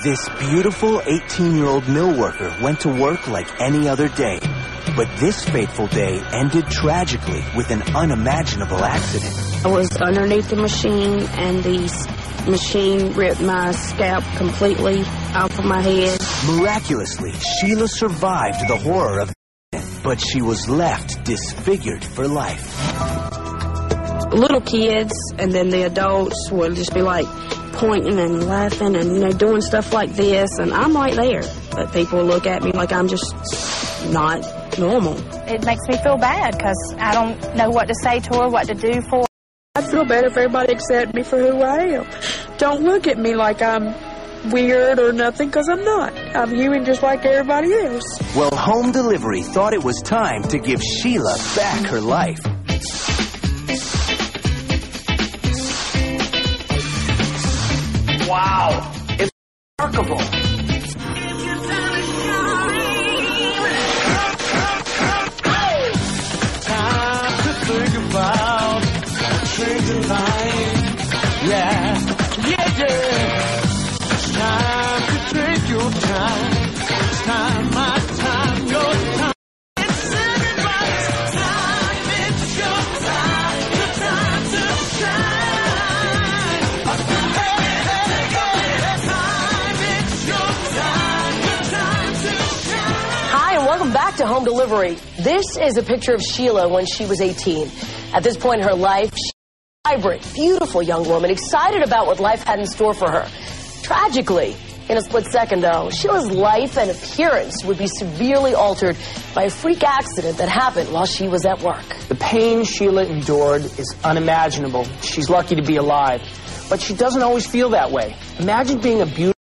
This beautiful 18-year-old mill worker went to work like any other day. But this fateful day ended tragically with an unimaginable accident. I was underneath the machine, and the machine ripped my scalp completely off of my head. Miraculously, Sheila survived the horror of the accident, but she was left disfigured for life. Little kids and then the adults would just be like pointing and laughing and doing stuff like this, and I'm right there. But people look at me like I'm just not normal. It makes me feel bad because I don't know what to say to her, what to do for her. I feel better if everybody accepts me for who I am. Don't look at me like I'm weird or nothing, because I'm not. I'm human just like everybody else. Well, home delivery thought it was time to give Sheila back her life. Wow, it's remarkable. Time to think about changing life. Yeah. It's time to take your time. It's time, my time, your time. It's everybody's time. It's your time. Your time to shine. Hi, and welcome back to Home Delivery. This is a picture of Sheila when she was 18. At this point in her life, she's a vibrant, beautiful young woman, excited about what life had in store for her. Tragically, in a split second, though, Sheila's life and appearance would be severely altered by a freak accident that happened while she was at work. The pain Sheila endured is unimaginable. She's lucky to be alive. But she doesn't always feel that way. Imagine being a beautiful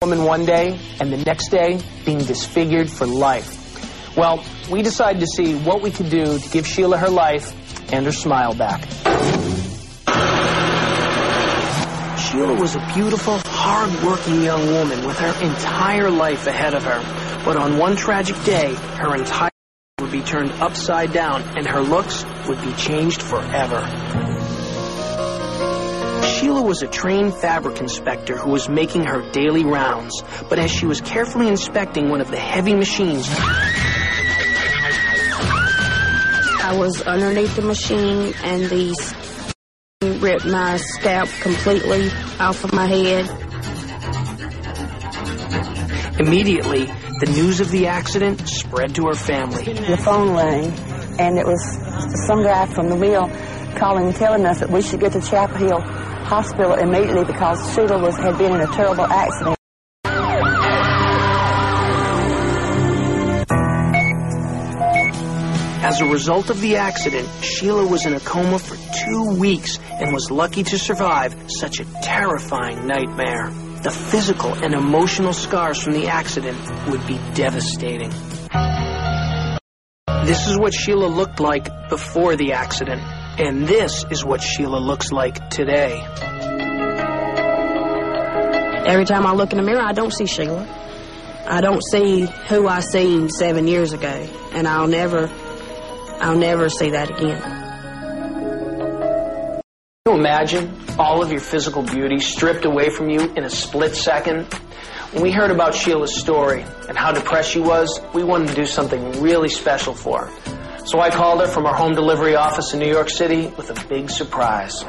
woman one day and the next day being disfigured for life. Well, we decided to see what we could do to give Sheila her life and her smile back. Sheila was a beautiful, hard-working young woman with her entire life ahead of her. But on one tragic day, her entire life would be turned upside down and her looks would be changed forever. Sheila was a trained fabric inspector who was making her daily rounds. But as she was carefully inspecting one of the heavy machines, I was underneath the machine, and the ripped my scalp completely off of my head. immediately, the news of the accident spread to her family. The phone rang, and it was some guy from the mill calling and telling us that we should get to Chapel Hill Hospital immediately because Sheila had been in a terrible accident. As a result of the accident, Sheila was in a coma for 2 weeks and was lucky to survive such a terrifying nightmare. The physical and emotional scars from the accident would be devastating. This is what Sheila looked like before the accident, and this is what Sheila looks like today. Every time I look in the mirror, I don't see Sheila. I don't see who I seen 7 years ago, and I'll never see that again. Can you imagine all of your physical beauty stripped away from you in a split second? When we heard about Sheila's story and how depressed she was, we wanted to do something really special for her. So I called her from our home delivery office in New York City with a big surprise.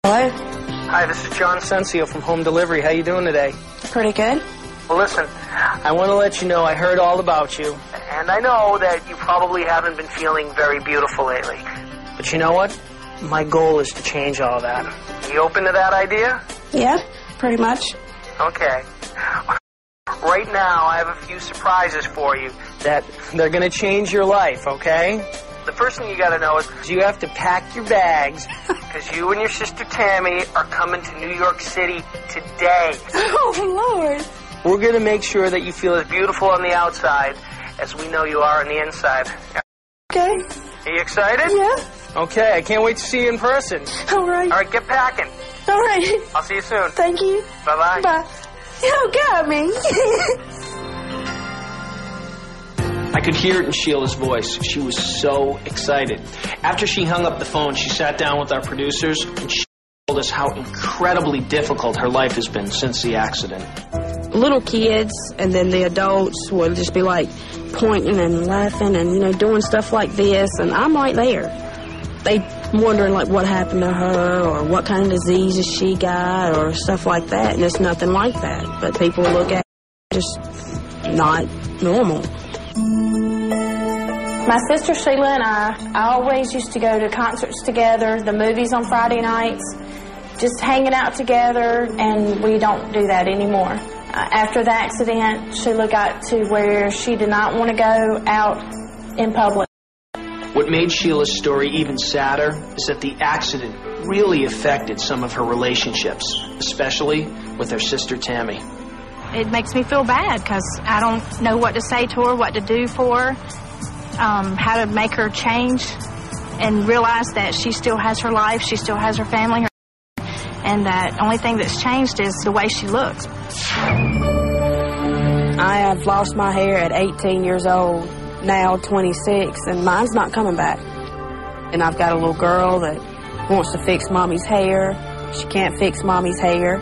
Hello? Hi, this is John Sensio from Home Delivery. How you doing today? Pretty good. Well, listen, I want to let you know I heard all about you, and I know that you probably haven't been feeling very beautiful lately. But you know what? My goal is to change all that. You open to that idea? Yeah, pretty much. Okay. Right now, I have a few surprises for you that they're going to change your life, okay? The first thing you got to know is you have to pack your bags because you and your sister Tammy are coming to New York City today. Oh, Lord. We're going to make sure that you feel as beautiful on the outside as we know you are on the inside. Okay. Are you excited? Yeah. Okay, I can't wait to see you in person. All right. All right, get packing. All right. I'll see you soon. Thank you. Bye-bye. Bye. You got me. I could hear it in Sheila's voice. She was so excited. After she hung up the phone, she sat down with our producers and she told us how incredibly difficult her life has been since the accident. Little kids and then the adults will just be like pointing and laughing and doing stuff like this, and I'm right there. They wondering like what happened to her or what kind of diseases she got or stuff like that, and it's nothing like that. But people look at it just not normal. My sister Sheila and I always used to go to concerts together, the movies on Friday nights, just hanging out together, and we don't do that anymore. After the accident, Sheila got to where she did not want to go out in public. What made Sheila's story even sadder is that the accident really affected some of her relationships, especially with her sister Tammy. It makes me feel bad because I don't know what to say to her, what to do for her, how to make her change and realize that she still has her life, she still has her family, and that only thing that's changed is the way she looks. I have lost my hair at 18 years old, now 26, and mine's not coming back. And I've got a little girl that wants to fix Mommy's hair. She can't fix Mommy's hair.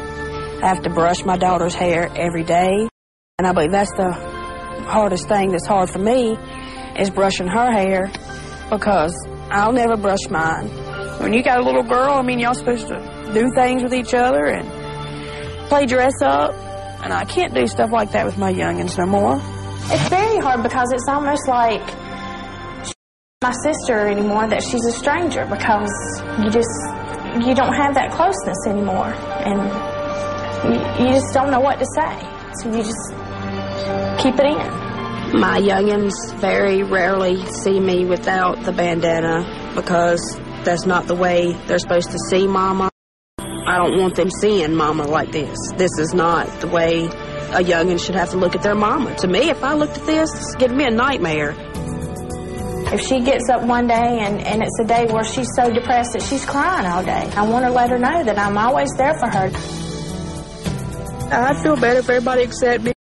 I have to brush my daughter's hair every day. And I believe that's the hardest thing that's hard for me is brushing her hair, because I'll never brush mine. When you got a little girl, I mean, y'all supposed to do things with each other and play dress up, and I can't do stuff like that with my youngins no more. It's very hard because it's almost like she's not my sister anymore, that she's a stranger, because you don't have that closeness anymore, and you just don't know what to say, so you just keep it in. My youngins very rarely see me without the bandana, because that's not the way they're supposed to see Mama. I don't want them seeing Mama like this. This is not the way a youngin should have to look at their Mama. To me, if I looked at this, it's giving me a nightmare. If she gets up one day and it's a day where she's so depressed that she's crying all day, I want to let her know that I'm always there for her. I'd feel better if everybody accepted me.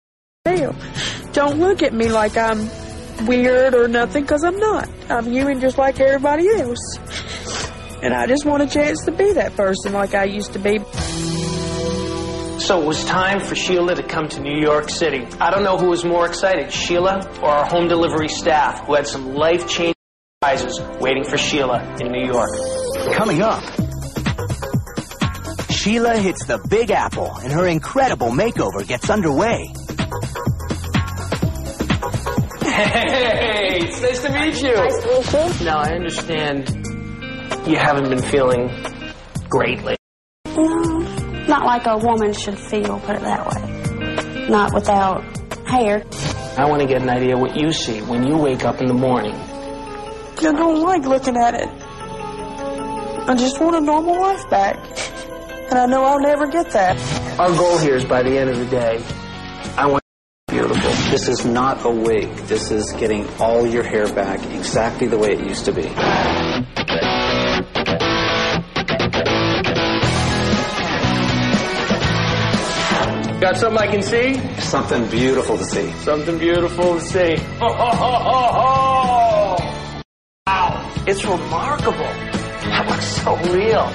Don't look at me like I'm weird or nothing, because I'm not. I'm human just like everybody else. And I just want a chance to be that person like I used to be. So it was time for Sheila to come to New York City. I don't know who was more excited, Sheila or our home delivery staff, who had some life-changing surprises waiting for Sheila in New York. Coming up, Sheila hits the Big Apple and her incredible makeover gets underway. Hey, it's nice to meet you. Nice to meet you. Now, I understand you haven't been feeling great lately. No, not like a woman should feel, put it that way. Not without hair. I want to get an idea what you see when you wake up in the morning. I don't like looking at it. I just want a normal life back. And I know I'll never get that. Our goal here is by the end of the day, I want beautiful. This is not a wig. This is getting all your hair back exactly the way it used to be. Got something I can see? Something beautiful to see. Something beautiful to see. Wow! It's remarkable. That looks so real.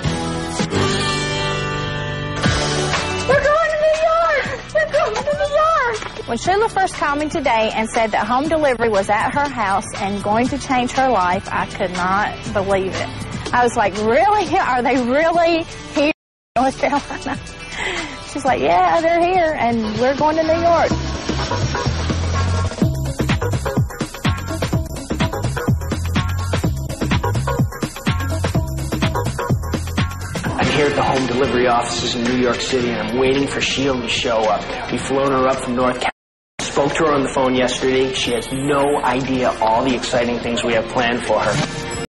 We're going to New York! We're going to New York! When Sheila first called me today and said that home delivery was at her house and going to change her life, I could not believe it. I was like, really? Are they really here in North Carolina? She's like, yeah, they're here, and we're going to New York. I'm here at the home delivery offices in New York City, and I'm waiting for Sheila to show up. We've flown her up from North Carolina. Spoke to her on the phone yesterday. She has no idea all the exciting things we have planned for her.